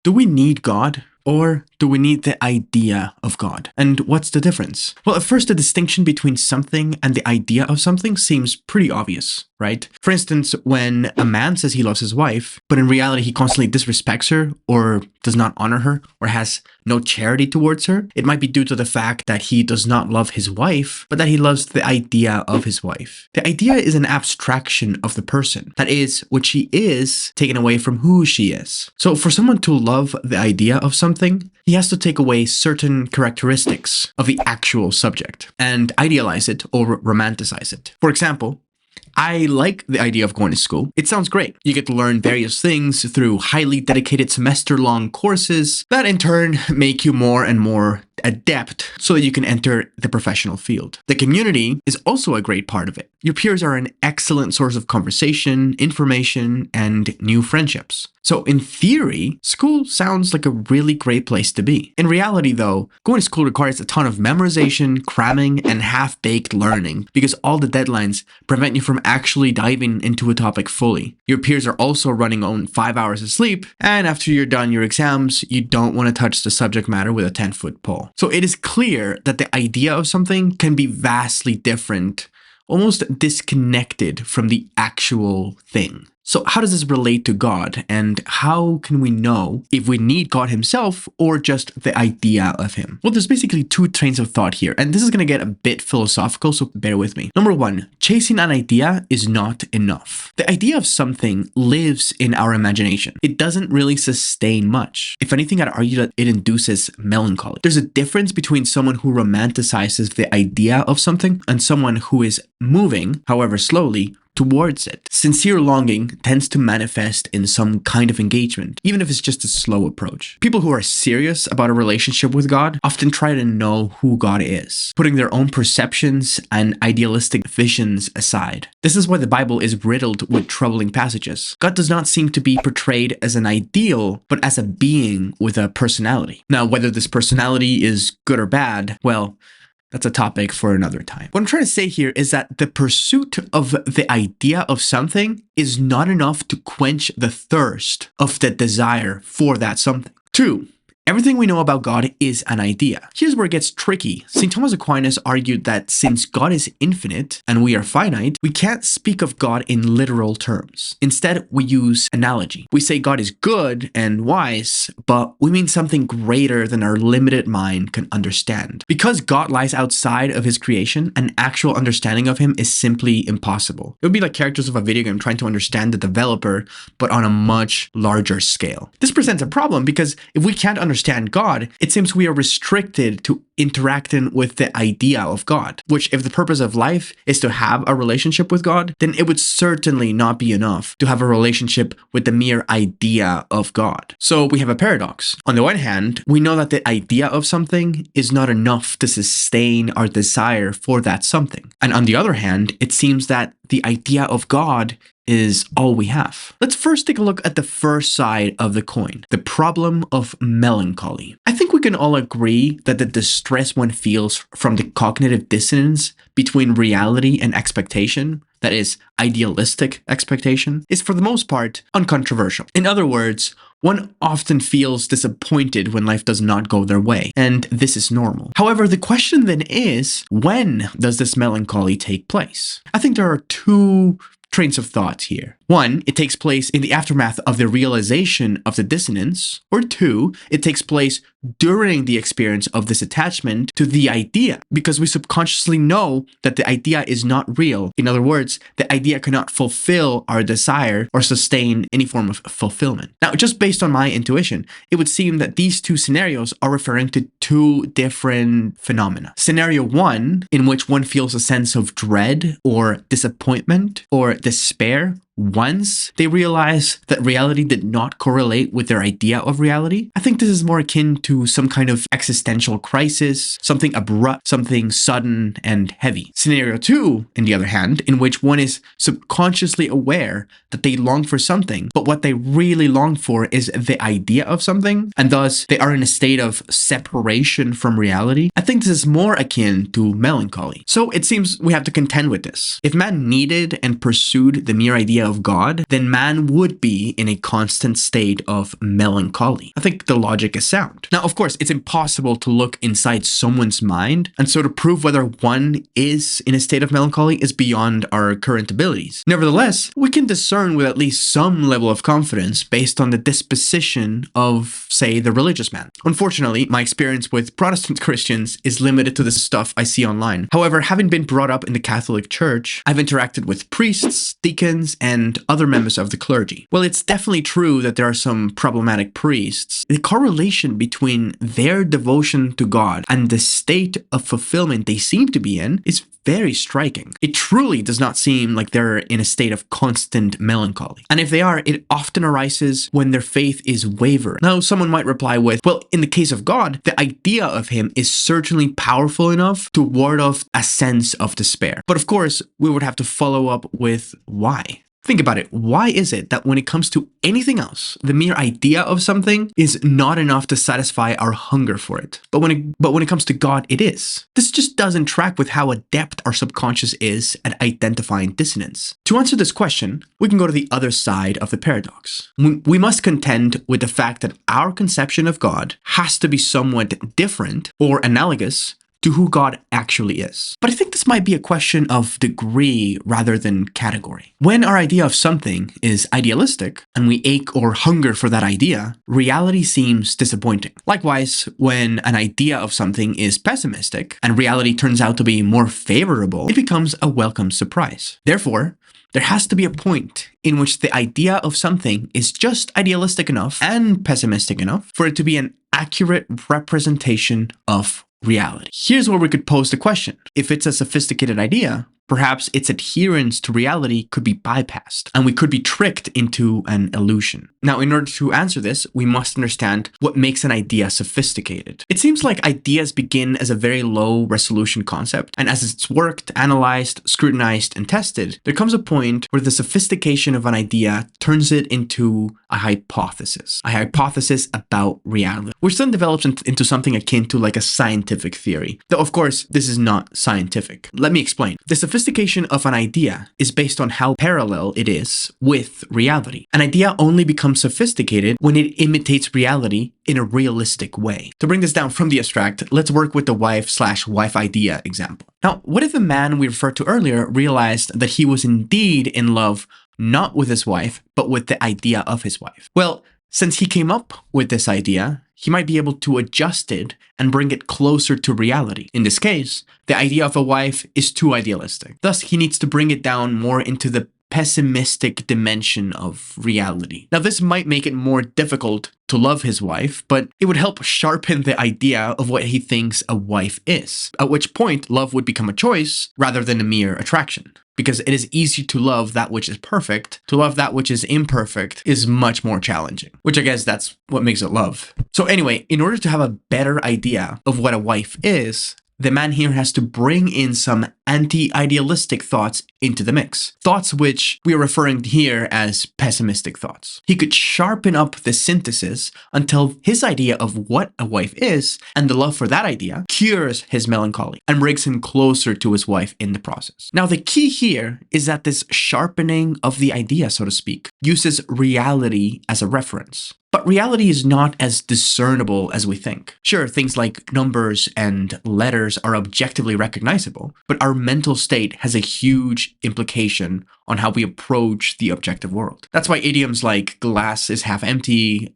Do we need God? Or do we need the idea of God? And what's the difference? Well, at first, the distinction between something and the idea of something seems pretty obvious, right? For instance, when a man says he loves his wife, but in reality he constantly disrespects her or does not honor her or has no charity towards her, it might be due to the fact that he does not love his wife, but that he loves the idea of his wife. The idea is an abstraction of the person. That is, what she is taken away from who she is. So for someone to love the idea of something, he has to take away certain characteristics of the actual subject and idealize it or romanticize it. For example, I like the idea of going to school. It sounds great. You get to learn various things through highly dedicated semester-long courses that in turn make you more and more adept so that you can enter the professional field. The community is also a great part of it. Your peers are an excellent source of conversation, information, and new friendships. So in theory, school sounds like a really great place to be. In reality though, going to school requires a ton of memorization, cramming, and half-baked learning because all the deadlines prevent you from actually diving into a topic fully. Your peers are also running on 5 hours of sleep, and after you're done your exams, you don't want to touch the subject matter with a 10-foot pole. So it is clear that the idea of something can be vastly different, almost disconnected from the actual thing. So how does this relate to God, and how can we know if we need God himself or just the idea of him? Well, there's basically two trains of thought here, and this is going to get a bit philosophical, so bear with me. Number one, chasing an idea is not enough. The idea of something lives in our imagination. It doesn't really sustain much. If anything, I'd argue that it induces melancholy. There's a difference between someone who romanticizes the idea of something and someone who is moving, however slowly, towards it. Sincere longing tends to manifest in some kind of engagement, even if it's just a slow approach. People who are serious about a relationship with God often try to know who God is, putting their own perceptions and idealistic visions aside. This is why the Bible is riddled with troubling passages. God does not seem to be portrayed as an ideal, but as a being with a personality. Now, whether this personality is good or bad, well, that's a topic for another time. What I'm trying to say here is that the pursuit of the idea of something is not enough to quench the thirst of the desire for that something. 2. Everything we know about God is an idea. Here's where it gets tricky. St. Thomas Aquinas argued that since God is infinite and we are finite, we can't speak of God in literal terms. Instead, we use analogy. We say God is good and wise, but we mean something greater than our limited mind can understand. Because God lies outside of his creation, an actual understanding of him is simply impossible. It would be like characters of a video game trying to understand the developer, but on a much larger scale. This presents a problem because if we can't understand God, it seems we are restricted to interacting with the idea of God, which if the purpose of life is to have a relationship with God, then it would certainly not be enough to have a relationship with the mere idea of God. So we have a paradox. On the one hand, we know that the idea of something is not enough to sustain our desire for that something. And on the other hand, it seems that the idea of God is all we have. Let's first take a look at the first side of the coin, the problem of melancholy. I think we can all agree that the distress one feels from the cognitive dissonance between reality and expectation, that is, idealistic expectation, is for the most part uncontroversial. In other words, one often feels disappointed when life does not go their way, and this is normal. However, the question then is, when does this melancholy take place? I think there are two trains of thought here. 1, it takes place in the aftermath of the realization of the dissonance, or 2, it takes place during the experience of this attachment to the idea, because we subconsciously know that the idea is not real. In other words, the idea cannot fulfill our desire or sustain any form of fulfillment. Now, just based on my intuition, it would seem that these two scenarios are referring to two different phenomena. Scenario 1, in which one feels a sense of dread or disappointment or despair once they realize that reality did not correlate with their idea of reality. I think this is more akin to some kind of existential crisis, something abrupt, something sudden and heavy. Scenario 2, on the other hand, in which one is subconsciously aware that they long for something, but what they really long for is the idea of something, and thus they are in a state of separation from reality. I think this is more akin to melancholy. So it seems we have to contend with this. If man needed and pursued the mere idea idea of God, then man would be in a constant state of melancholy. I think the logic is sound. Now, of course, it's impossible to look inside someone's mind, and so to prove whether one is in a state of melancholy is beyond our current abilities. Nevertheless, we can discern with at least some level of confidence based on the disposition of, say, the religious man. Unfortunately, my experience with Protestant Christians is limited to the stuff I see online. However, having been brought up in the Catholic Church, I've interacted with priests, deacons, and other members of the clergy. Well, it's definitely true that there are some problematic priests. The correlation between their devotion to God and the state of fulfillment they seem to be in is very striking. It truly does not seem like they're in a state of constant melancholy. And if they are, it often arises when their faith is wavered. Now, someone might reply with, well, in the case of God, the idea of him is certainly powerful enough to ward off a sense of despair. But of course, we would have to follow up with why. Think about it. Why is it that when it comes to anything else, the mere idea of something is not enough to satisfy our hunger for it? But when it comes to God, it is. This just doesn't track with how adept our subconscious is at identifying dissonance. To answer this question, we can go to the other side of the paradox. We must contend with the fact that our conception of God has to be somewhat different or analogous to who God actually is. But I think this might be a question of degree rather than category. When our idea of something is idealistic and we ache or hunger for that idea, reality seems disappointing. Likewise, when an idea of something is pessimistic and reality turns out to be more favorable, it becomes a welcome surprise. Therefore, there has to be a point in which the idea of something is just idealistic enough and pessimistic enough for it to be an accurate representation of reality. Here's where we could pose the question. If it's a sophisticated idea, perhaps its adherence to reality could be bypassed, and we could be tricked into an illusion. Now, in order to answer this, we must understand what makes an idea sophisticated. It seems like ideas begin as a very low resolution concept, and as it's worked, analyzed, scrutinized, and tested, there comes a point where the sophistication of an idea turns it into a hypothesis about reality, which then develops into something akin to like a scientific theory. Though, of course, this is not scientific. Let me explain. The sophistication of an idea is based on how parallel it is with reality. An idea only becomes sophisticated when it imitates reality in a realistic way. To bring this down from the abstract, let's work with the wife/wife idea example. Now, what if the man we referred to earlier realized that he was indeed in love not with his wife, but with the idea of his wife? Well, since he came up with this idea, he might be able to adjust it and bring it closer to reality. In this case, the idea of a wife is too idealistic. Thus, he needs to bring it down more into the pessimistic dimension of reality. Now, this might make it more difficult to love his wife, but it would help sharpen the idea of what he thinks a wife is, at which point love would become a choice rather than a mere attraction. Because it is easy to love that which is perfect. To love that which is imperfect is much more challenging, which I guess that's what makes it love. So anyway, in order to have a better idea of what a wife is, the man here has to bring in some anti-idealistic thoughts into the mix. Thoughts which we are referring here as pessimistic thoughts. He could sharpen up the synthesis until his idea of what a wife is and the love for that idea cures his melancholy and brings him closer to his wife in the process. Now, the key here is that this sharpening of the idea, so to speak, uses reality as a reference. But reality is not as discernible as we think. Sure, things like numbers and letters are objectively recognizable, but our mental state has a huge implication on how we approach the objective world. That's why idioms like glass is half empty,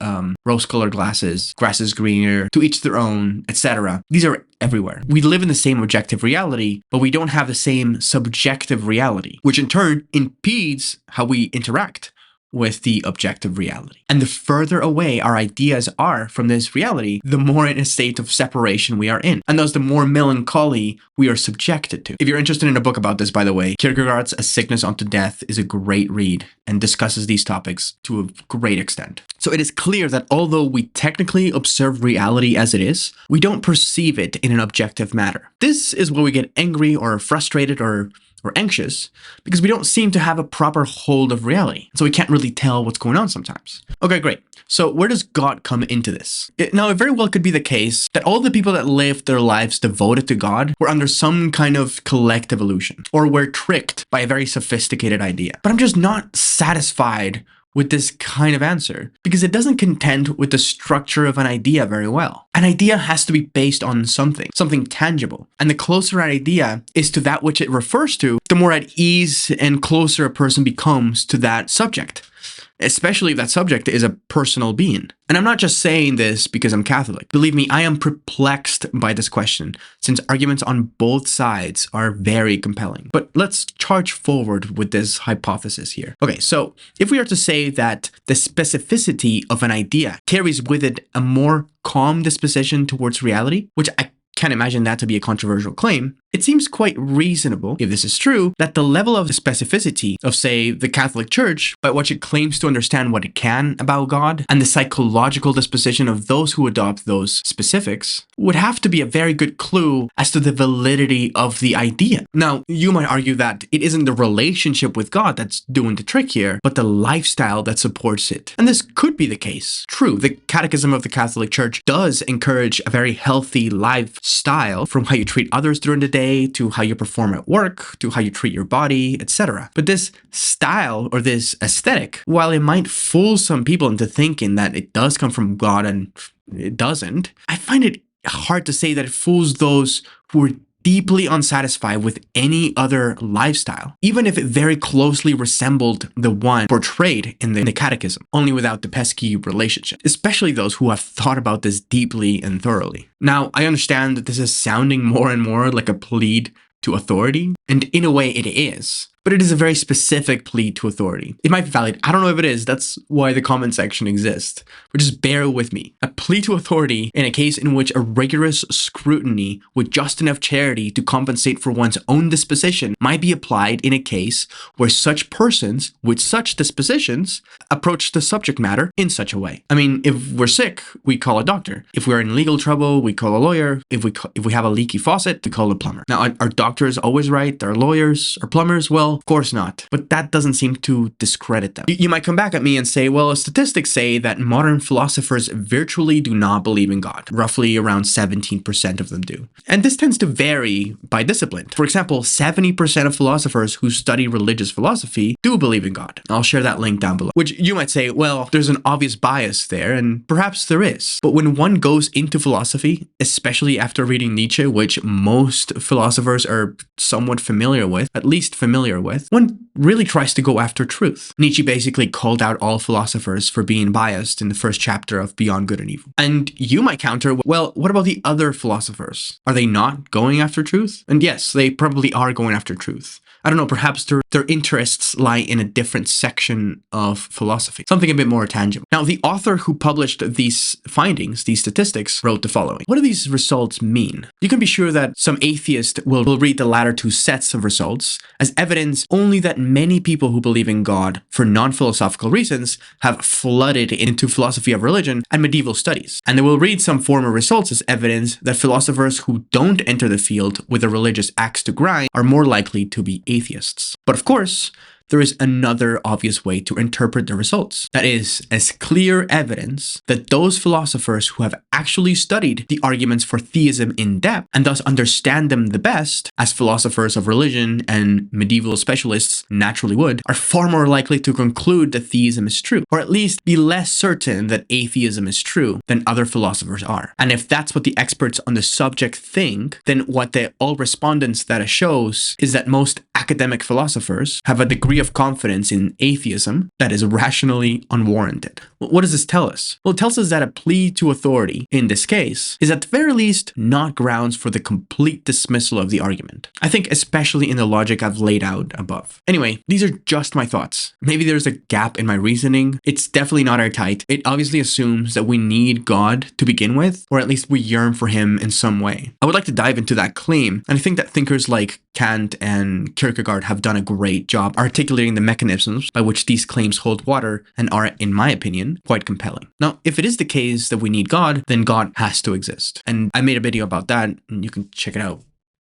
rose-colored glasses, grass is greener, to each their own, etc. These are everywhere. We live in the same objective reality, but we don't have the same subjective reality, which in turn impedes how we interact with the objective reality. And the further away our ideas are from this reality, the more in a state of separation we are in, and thus the more melancholy we are subjected to. If you're interested in a book about this, by the way, Kierkegaard's A Sickness Unto Death is a great read and discusses these topics to a great extent. So it is clear that although we technically observe reality as it is, we don't perceive it in an objective manner. This is where we get angry or frustrated or anxious because we don't seem to have a proper hold of reality. So we can't really tell what's going on sometimes. Okay, great. So where does God come into this? Now, it very well could be the case that all the people that lived their lives devoted to God were under some kind of collective illusion, or were tricked by a very sophisticated idea. But I'm just not satisfied with this kind of answer, because it doesn't contend with the structure of an idea very well. An idea has to be based on something tangible. And the closer an idea is to that which it refers to, the more at ease and closer a person becomes to that subject, especially if that subject is a personal being. And I'm not just saying this because I'm Catholic. Believe me, I am perplexed by this question, since arguments on both sides are very compelling. But let's charge forward with this hypothesis here. Okay, so if we are to say that the specificity of an idea carries with it a more calm disposition towards reality, which I can't imagine that to be a controversial claim, it seems quite reasonable, if this is true, that the level of specificity of, say, the Catholic Church, by which it claims to understand what it can about God, and the psychological disposition of those who adopt those specifics, would have to be a very good clue as to the validity of the idea. Now, you might argue that it isn't the relationship with God that's doing the trick here, but the lifestyle that supports it. And this could be the case. True, the Catechism of the Catholic Church does encourage a very healthy lifestyle, from how you treat others during the day, to how you perform at work, to how you treat your body, etc. But this style, or this aesthetic, while it might fool some people into thinking that it does come from God and it doesn't, I find it hard to say that it fools those who are deeply unsatisfied with any other lifestyle, even if it very closely resembled the one portrayed in the Catechism, only without the pesky relationship, especially those who have thought about this deeply and thoroughly. Now, I understand that this is sounding more and more like a plea to authority, and in a way it is. But it is a very specific plea to authority. It might be valid. I don't know if it is. That's why the comment section exists. But just bear with me. A plea to authority in a case in which a rigorous scrutiny with just enough charity to compensate for one's own disposition might be applied in a case where such persons with such dispositions approach the subject matter in such a way. I mean, if we're sick, we call a doctor. If we're in legal trouble, we call a lawyer. If we have a leaky faucet, we call a plumber. Now, are doctors always right? Are lawyers or plumbers? Well, of course not, but that doesn't seem to discredit them. You might come back at me and say, well, statistics say that modern philosophers virtually do not believe in God. Roughly around 17% of them do. And this tends to vary by discipline. For example, 70% of philosophers who study religious philosophy do believe in God. I'll share that link down below. Which you might say, well, there's an obvious bias there, and perhaps there is. But when one goes into philosophy, especially after reading Nietzsche, which most philosophers are somewhat familiar with, at least familiar with, one really tries to go after truth. Nietzsche basically called out all philosophers for being biased in the first chapter of Beyond Good and Evil. And you might counter, well, what about the other philosophers? Are they not going after truth? And yes, they probably are going after truth. I don't know, perhaps their interests lie in a different section of philosophy, something a bit more tangible. Now, the author who published these findings, these statistics, wrote the following. What do these results mean? You can be sure that some atheist will read the latter two sets of results as evidence only that many people who believe in God for non-philosophical reasons have flooded into philosophy of religion and medieval studies. And they will read some former results as evidence that philosophers who don't enter the field with a religious axe to grind are more likely to be atheists. But of course, there is another obvious way to interpret the results. That is, as clear evidence that those philosophers who have actually studied the arguments for theism in depth and thus understand them the best, as philosophers of religion and medieval specialists naturally would, are far more likely to conclude that theism is true, or at least be less certain that atheism is true than other philosophers are. And if that's what the experts on the subject think, then what the all respondents data shows is that most academic philosophers have a degree of confidence in atheism that is rationally unwarranted. What does this tell us? Well, it tells us that a plea to authority, in this case, is at the very least not grounds for the complete dismissal of the argument. I think especially in the logic I've laid out above. Anyway, these are just my thoughts. Maybe there's a gap in my reasoning. It's definitely not airtight. It obviously assumes that we need God to begin with, or at least we yearn for him in some way. I would like to dive into that claim, and I think that thinkers like Kant and Kierkegaard have done a great job articulating the mechanisms by which these claims hold water and are, in my opinion, quite compelling. Now, if it is the case that we need God, then God has to exist. And I made a video about that, and you can check it out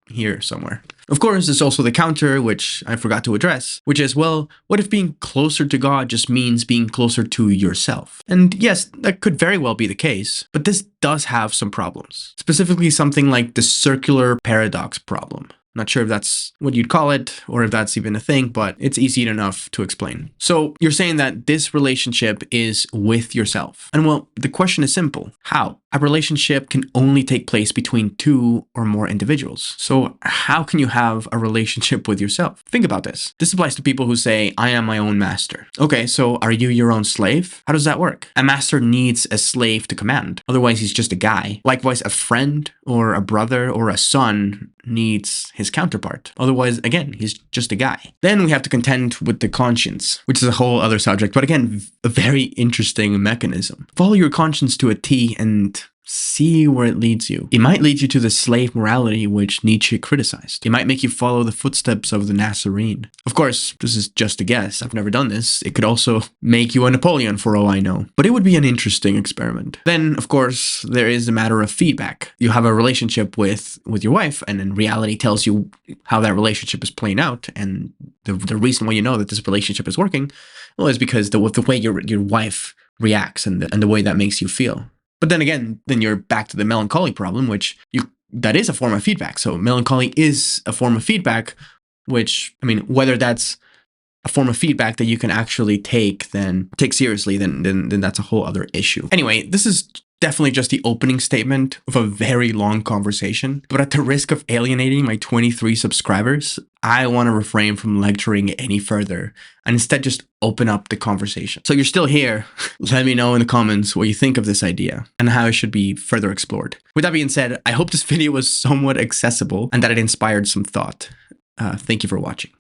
here somewhere. Of course, there's also the counter, which I forgot to address, which is, well, what if being closer to God just means being closer to yourself? And yes, that could very well be the case, but this does have some problems. Specifically, something like the circular paradox problem. Not sure if that's what you'd call it or if that's even a thing, but it's easy enough to explain. So you're saying that this relationship is with yourself. And well, the question is simple. How? A relationship can only take place between two or more individuals. So how can you have a relationship with yourself? Think about this. This applies to people who say, I am my own master. Okay, so are you your own slave? How does that work? A master needs a slave to command. Otherwise, he's just a guy. Likewise, a friend or a brother or a son needs his counterpart. Otherwise, again, he's just a guy. Then we have to contend with the conscience, which is a whole other subject, but again, a very interesting mechanism. Follow your conscience to a T and see where it leads you. It might lead you to the slave morality which Nietzsche criticized. It might make you follow the footsteps of the Nazarene. Of course, this is just a guess. I've never done this. It could also make you a Napoleon for all I know. But it would be an interesting experiment. Then, of course, there is a matter of feedback. You have a relationship with your wife, and then reality tells you how that relationship is playing out. And the reason why you know that this relationship is working, well, is because the way your wife reacts and the way that makes you feel. But then again, then you're back to the melancholy problem, that is a form of feedback. So melancholy is a form of feedback, which, I mean, whether that's a form of feedback that you can actually take seriously, then that's a whole other issue. Anyway, this is definitely just the opening statement of a very long conversation, but at the risk of alienating my 23 subscribers, I want to refrain from lecturing any further and instead just open up the conversation. So you're still here. Let me know in the comments what you think of this idea and how it should be further explored. With that being said, I hope this video was somewhat accessible and that it inspired some thought. Thank you for watching.